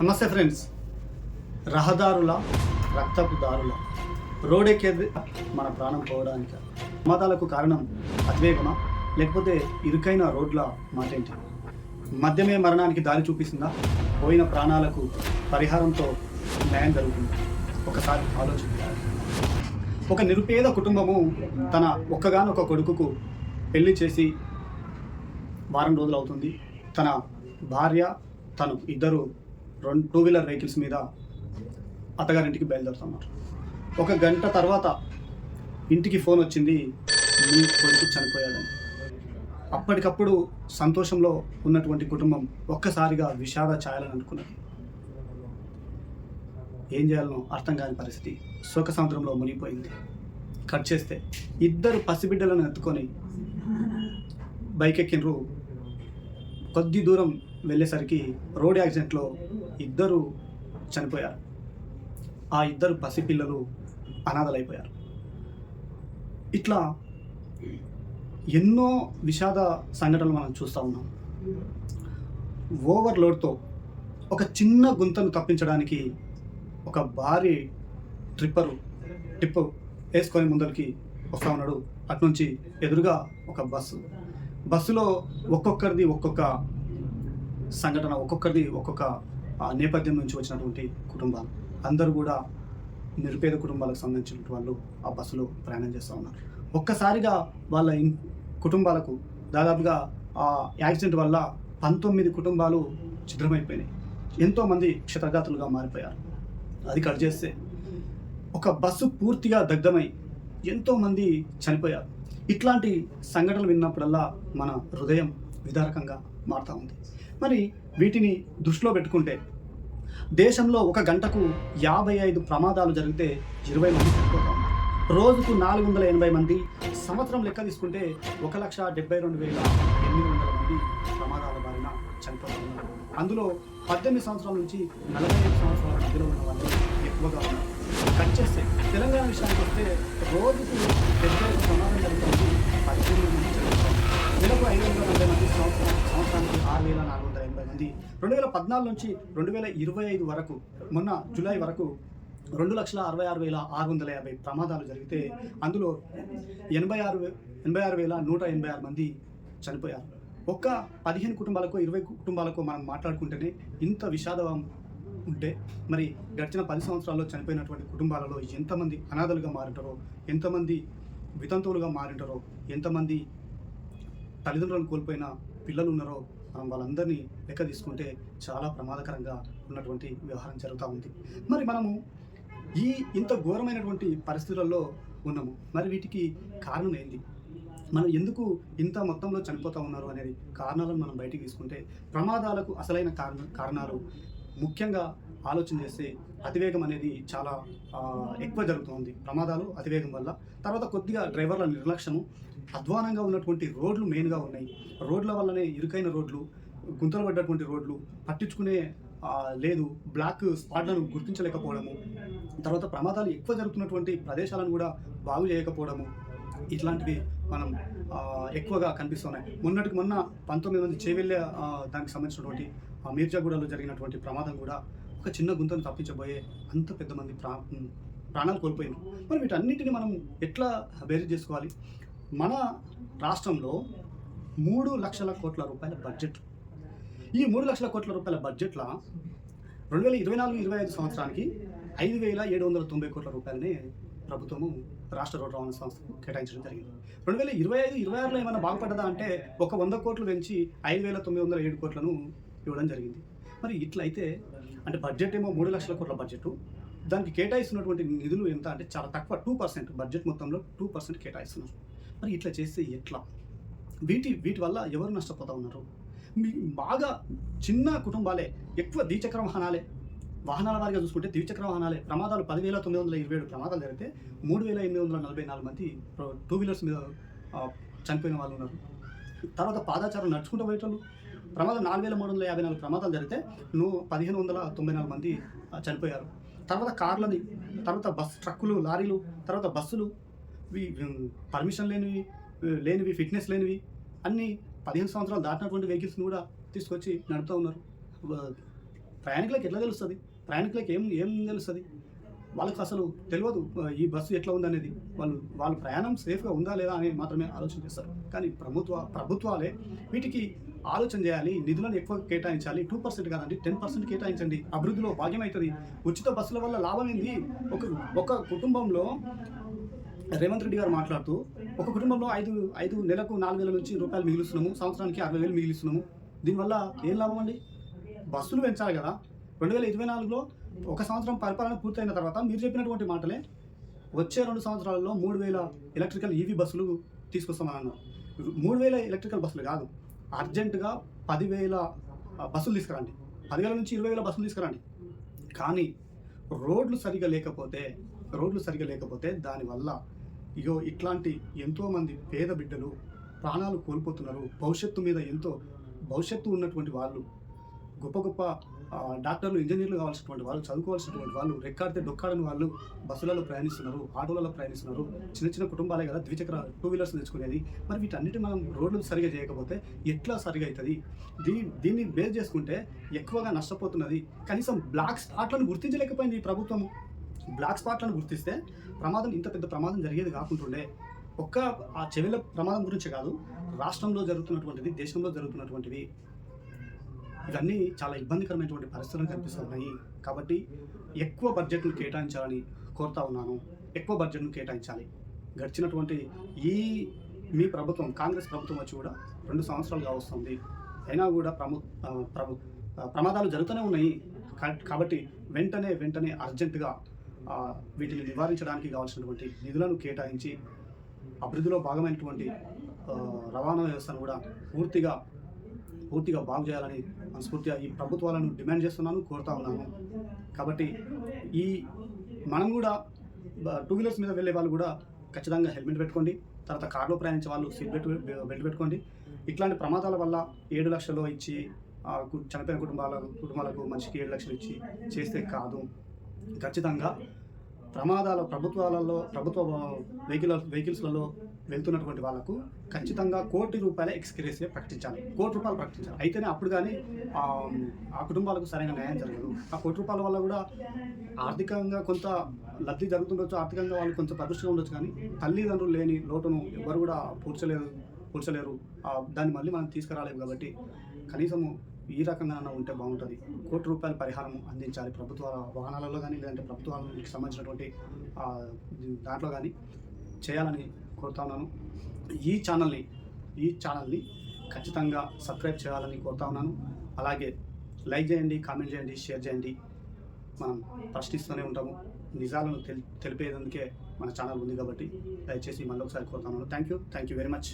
నమస్తే ఫ్రెండ్స్. రహదారుల రక్తపు దారుల రోడెక్కేది మన ప్రాణం పోవడానికి ప్రమాదాలకు కారణం అతివేగమా లేకపోతే ఇరుకైన రోడ్ల మాటేంటి? మద్యమే మరణానికి దారి చూపిస్తుందా? పోయిన ప్రాణాలకు పరిహారంతో న్యాయం జరుగుతుంది? ఒకసారి ఆలోచించాలి. ఒక నిరుపేద కుటుంబము తన ఒక్కగానొక కొడుకుకు పెళ్లి చేసి వారం రోజులు అవుతుంది. తన భార్య తను ఇద్దరు టూ వీలర్ వెహికల్స్ మీద అత్తగారింటికి బయలుదేరుతున్నారు. ఒక గంట తర్వాత ఇంటికి ఫోన్ వచ్చింది, మీ కొడుకు చనిపోయాడని. అప్పటికప్పుడు సంతోషంలో ఉన్నటువంటి కుటుంబం ఒక్కసారిగా విషాద ఛాయలను అనుకున్నది. ఏం చేయాలనో అర్థం కాని పరిస్థితి శోక సముద్రంలో మునిగిపోయింది. కట్ చేస్తే ఇద్దరు పసిబిడ్డలను ఎత్తుకొని బైక్ ఎక్కినరు. కొద్ది దూరం వెళ్ళేసరికి రోడ్ యాక్సిడెంట్లో ఇద్దరు చనిపోయారు. ఆ ఇద్దరు పసిపిల్లలు అనాథలైపోయారు. ఇట్లా ఎన్నో విషాద సంఘటనలు మనం చూస్తూ ఉన్నాం. ఓవర్లోడ్తో ఒక చిన్న గుంతను తప్పించడానికి ఒక భారీ టిప్పు వేసుకొని ముందరికి వస్తూ ఉన్నాడు. అటునుంచి ఎదురుగా ఒక బస్సులో ఒక్కొక్కరిది ఒక్కొక్క సంఘటన, ఒక్కొక్కరిది ఒక్కొక్క నేపథ్యం నుంచి వచ్చినటువంటి కుటుంబాలు. అందరూ కూడా నిరుపేద కుటుంబాలకు సంబంధించిన వాళ్ళు ఆ బస్సులో ప్రయాణం చేస్తూ ఉన్నారు. ఒక్కసారిగా వాళ్ళ కుటుంబాలకు దాదాపుగా ఆ యాక్సిడెంట్ వల్ల 19 కుటుంబాలు ఛిద్రమైపోయినాయి. ఎంతోమంది క్షతగాతులుగా మారిపోయారు. అది కట్ చేస్తే ఒక బస్సు పూర్తిగా దగ్ధమై ఎంతోమంది చనిపోయారు. ఇట్లాంటి సంఘటనలు విన్నప్పుడల్లా మన హృదయం విదారకంగా మారుతూ ఉంది. మరి వీటిని దృష్టిలో పెట్టుకుంటే దేశంలో ఒక గంటకు 55 ప్రమాదాలు జరిగితే 20 మంది చనిపోతారు. రోజుకు 480 మంది. సంవత్సరం లెక్క తీసుకుంటే 1,72,800 మంది ప్రమాదాల బారిన చనిపోతున్నారు. అందులో 18 సంవత్సరాల నుంచి 45 సంవత్సరాల మధ్యలో ఉన్న వాళ్ళు ఎక్కువగా ఉన్నారు. కట్ చేస్తే తెలంగాణ విషయానికి వస్తే రోజుకు 75 ప్రమాదం జరుగుతుంది. 13 మంది చనిపోతారు. నెలకు 590 మంది, సంవత్సరానికి 6,480 మంది. 2014 నుంచి 2025 వరకు, మొన్న జూలై వరకు 2,66,650 ప్రమాదాలు జరిగితే అందులో 86,186 మంది చనిపోయారు. ఒక్క 15 కుటుంబాలకు 20 కుటుంబాలకు మనం మాట్లాడుకుంటేనే ఇంత విషాదం ఉంటే మరి గడిచిన 10 సంవత్సరాల్లో చనిపోయినటువంటి కుటుంబాలలో ఎంతమంది అనాథలుగా మారింటారో, ఎంతమంది వితంతువులుగా మారింటారో, ఎంతమంది తల్లిదండ్రులను కోల్పోయిన పిల్లలు ఉన్నారో మనం వాళ్ళందరినీ లెక్క తీసుకుంటే చాలా ప్రమాదకరంగా ఉన్నటువంటి వ్యవహారం జరుగుతూ ఉంది. మరి మనము ఇంత ఘోరమైనటువంటి పరిస్థితులలో ఉన్నాము. మరి వీటికి కారణం ఏంటి? మనం ఎందుకు ఇంత మొత్తంలో చనిపోతూ ఉన్నారు అనేది కారణాలను మనం బయటికి తీసుకుంటే ప్రమాదాలకు అసలైన కారణాలు ముఖ్యంగా ఆలోచన చేస్తే అతివేగం అనేది చాలా ఎక్కువ జరుగుతుంది. ప్రమాదాలు అతివేగం వల్ల. తర్వాత కొద్దిగా డ్రైవర్ల నిర్లక్ష్యము, అధ్వానంగా ఉన్నటువంటి రోడ్లు మెయిన్గా ఉన్నాయి. రోడ్ల వల్లనే ఇరుకైన రోడ్లు, గుంతలు పడ్డటువంటి రోడ్లు, పట్టించుకునే లేదు, బ్లాక్ స్పాట్లను గుర్తించలేకపోవడము, తర్వాత ప్రమాదాలు ఎక్కువ జరుగుతున్నటువంటి ప్రదేశాలను కూడా బాగు చేయకపోవడము, ఇట్లాంటివి మనం ఎక్కువగా కనిపిస్తున్నాయి. మొన్నటికి మొన్న 19 మంది చేవెళ్ళే దానికి సంబంధించినటువంటి మీర్జాగూడలో జరిగినటువంటి ప్రమాదం కూడా ఒక చిన్న గుంతను తప్పించబోయే అంత పెద్ద మంది ప్రాణాలు కోల్పోయినారు. మరి వీటన్నిటిని మనం ఎట్లా బేరీజ్ చేసుకోవాలి? మన రాష్ట్రంలో 3 లక్షల కోట్ల రూపాయల బడ్జెట్. ఈ 3 లక్షల కోట్ల రూపాయల బడ్జెట్ల 2024-25 సంవత్సరానికి 5,790 కోట్ల రూపాయలని ప్రభుత్వము రాష్ట్ర రోడ్డు రవాణా సంస్థకు కేటాయించడం జరిగింది. 2025-26లో ఏమైనా బాగుపడ్డదా అంటే ఒక 100 కోట్లు పెంచి 5,907 కోట్లను ఇవ్వడం జరిగింది. మరి ఇట్లయితే అంటే బడ్జెట్ ఏమో 3 లక్షల కోట్ల బడ్జెట్, దానికి కేటాయిస్తున్నటువంటి నిధులు ఎంత అంటే చాలా తక్కువ, 2%. బడ్జెట్ మొత్తంలో 2% కేటాయిస్తున్నారు. మరి ఇట్లా చేస్తే ఎట్లా? వీటి వల్ల ఎవరు నష్టపోతూ ఉన్నారు? బాగా చిన్న కుటుంబాలే, ఎక్కువ ద్విచక్ర వాహనాల వారిగా చూసుకుంటే ద్విచక్ర వాహనాలే ప్రమాదాలు 10,927 ప్రమాదాలు జరిగితే 3,844 మంది టూ వీలర్స్ మీద చనిపోయిన వాళ్ళు ఉన్నారు. తర్వాత పాదాచారం నడుచుకుంటూ పోయేటోళ్ళు ప్రమాదం 4,354 ప్రమాదాలు జరిగితే 1,594 మంది చనిపోయారు. తర్వాత కార్లని, తర్వాత ట్రక్కులు, లారీలు, తర్వాత బస్సులు, పర్మిషన్ లేనివి, ఫిట్నెస్ లేనివి అన్నీ 15 సంవత్సరాలు దాటినటువంటి వెహికల్స్ని కూడా తీసుకొచ్చి నడుపుతూ ఉన్నారు. ప్రయాణికులకు ఎట్లా తెలుస్తుంది? ప్రయాణికులకు ఏం ఏం తెలుస్తుంది? వాళ్ళకి అసలు తెలియదు ఈ బస్సు ఎట్లా ఉందనేది. వాళ్ళ ప్రయాణం సేఫ్గా ఉందా లేదా అని మాత్రమే ఆలోచన చేస్తారు. కానీ ప్రభుత్వాలే వీటికి ఆలోచన చేయాలి. నిధులను ఎక్కువ కేటాయించాలి. 2% కాదండి, 10% కేటాయించండి. అభివృద్ధిలో భాగ్యం అవుతుంది. ఉచిత బస్సుల వల్ల లాభం ఏంది? ఒక కుటుంబంలో రేవంత్ రెడ్డి గారు మాట్లాడుతూ, ఒక కుటుంబంలో ఐదు నెలకు 4,000 నుంచి రూపాయలు మిగిలిస్తున్నాము, సంవత్సరానికి 60,000 మిగిలిస్తున్నాము. దీనివల్ల ఏం లాభం అండి? బస్సులు పెంచాలి కదా. 2024లో ఒక సంవత్సరం పరిపాలన పూర్తయిన తర్వాత మీరు చెప్పినటువంటి మాటలే వచ్చే 2 సంవత్సరాలలో 3,000 ఎలక్ట్రికల్ ఈవీ బస్సులు తీసుకొస్తామని అన్నారు. 3,000 ఎలక్ట్రికల్ బస్సులు కాదు, అర్జెంటుగా 10,000 బస్సులు తీసుకురండి. 10,000 నుంచి 20,000 బస్సులు తీసుకురండి. కానీ రోడ్లు సరిగా లేకపోతే దానివల్ల ఇట్లాంటి ఎంతోమంది పేద బిడ్డలు ప్రాణాలు కోల్పోతున్నారు. భవిష్యత్తు ఉన్నటువంటి వాళ్ళు, గొప్ప డాక్టర్లు, ఇంజనీర్లు కావాల్సినటువంటి వాళ్ళు, చదువుకోవాల్సినటువంటి వాళ్ళు, రెక్కాడితే డొక్కాడని వాళ్ళు బస్సులలో ప్రయాణిస్తున్నారు, ఆటోలలో ప్రయాణిస్తున్నారు. చిన్న కుటుంబాలే కదా ద్విచక్ర 2 వీలర్స్ తెచ్చుకునేది. మరి వీటన్నిటి మనం రోడ్లు సరిగా చేయకపోతే ఎట్లా సరిగా అవుతుంది? దీన్ని బేస్ చేసుకుంటే ఎక్కువగా నష్టపోతున్నది. కనీసం బ్లాక్ స్పాట్లను గుర్తించలేకపోయింది ఈ ప్రభుత్వము. బ్లాక్ స్పాట్లను గుర్తిస్తే ఇంత పెద్ద ప్రమాదం జరిగేది కాకుంటుండే. ఆ చెవిల ప్రమాదం గురించి కాదు, రాష్ట్రంలో జరుగుతున్నటువంటిది, దేశంలో జరుగుతున్నటువంటివి, ఇవన్నీ చాలా ఇబ్బందికరమైనటువంటి పరిస్థితులు కనిపిస్తున్నాయి. కాబట్టి ఎక్కువ బడ్జెట్ను కేటాయించాలని కోరుతా ఉన్నాను. ఎక్కువ బడ్జెట్ను కేటాయించాలి. గడిచినటువంటి మీ ప్రభుత్వం, కాంగ్రెస్ ప్రభుత్వం వచ్చి కూడా 2 సంవత్సరాలుగా వస్తుంది. అయినా కూడా ప్రమాదాలు జరుగుతూనే ఉన్నాయి. కాబట్టి వెంటనే అర్జెంటుగా వీటిని నివారించడానికి కావాల్సినటువంటి నిధులను కేటాయించి అభివృద్ధిలో భాగమైనటువంటి రవాణా వ్యవస్థను కూడా పూర్తిగా బాగు చేయాలని మనస్ఫూర్తిగా ఈ ప్రభుత్వాలను డిమాండ్ చేస్తున్నాను, కోరుతా ఉన్నాను. కాబట్టి మనం కూడా 2 వీలర్స్ మీద వెళ్ళే వాళ్ళు కూడా ఖచ్చితంగా హెల్మెట్ పెట్టుకోండి. తర్వాత కార్లో ప్రయాణించే వాళ్ళు సీట్ బెల్ట్ పెట్టుకోండి. ఇట్లాంటి ప్రమాదాల వల్ల 7 లక్షలు ఇచ్చి చనిపోయిన కుటుంబాలకు మనిషికి 7 లక్షలు ఇచ్చి చేస్తే కాదు. ఖచ్చితంగా ప్రభుత్వ వెహికల్స్లలో వెళ్తున్నటువంటి వాళ్ళకు ఖచ్చితంగా ₹1 కోటి ఎక్స్గ్రేషియా ప్రకటించాలి. ₹1 కోటి ప్రకటించాలి. అయితేనే అప్పుడు కానీ ఆ కుటుంబాలకు సరైన న్యాయం జరగదు. ఆ ₹1 కోటి వల్ల కూడా ఆర్థికంగా కొంత లబ్ధి జరుగుతుండొచ్చు, ఆర్థికంగా వాళ్ళు కొంచెం పరిపుష్టిగా ఉండొచ్చు. కానీ తల్లిదండ్రులు లేని లోటును ఎవరు కూడా పూడ్చలేరు. దాన్ని మళ్ళీ మనం తీసుకురాలేము. కాబట్టి కనీసము ఈ రకంగా ఉంటే బాగుంటుంది. ₹1 కోటి పరిహారం అందించాలి. ప్రభుత్వ వాహనాలలో కానీ, లేదంటే ప్రభుత్వానికి సంబంధించినటువంటి దాంట్లో కానీ చేయాలని కోరుతా ఉన్నాను. ఈ ఛానల్ని ఖచ్చితంగా సబ్స్క్రైబ్ చేయాలని కోరుతా ఉన్నాను. అలాగే లైక్ చేయండి, కామెంట్ చేయండి, షేర్ చేయండి. మనం ప్రశ్నిస్తూనే ఉంటాము. నిజాలను తెలిపేందుకే మన ఛానల్ ఉంది కాబట్టి దయచేసి మళ్ళీ ఒకసారి కోరుతా ఉన్నాను. Thank you very much.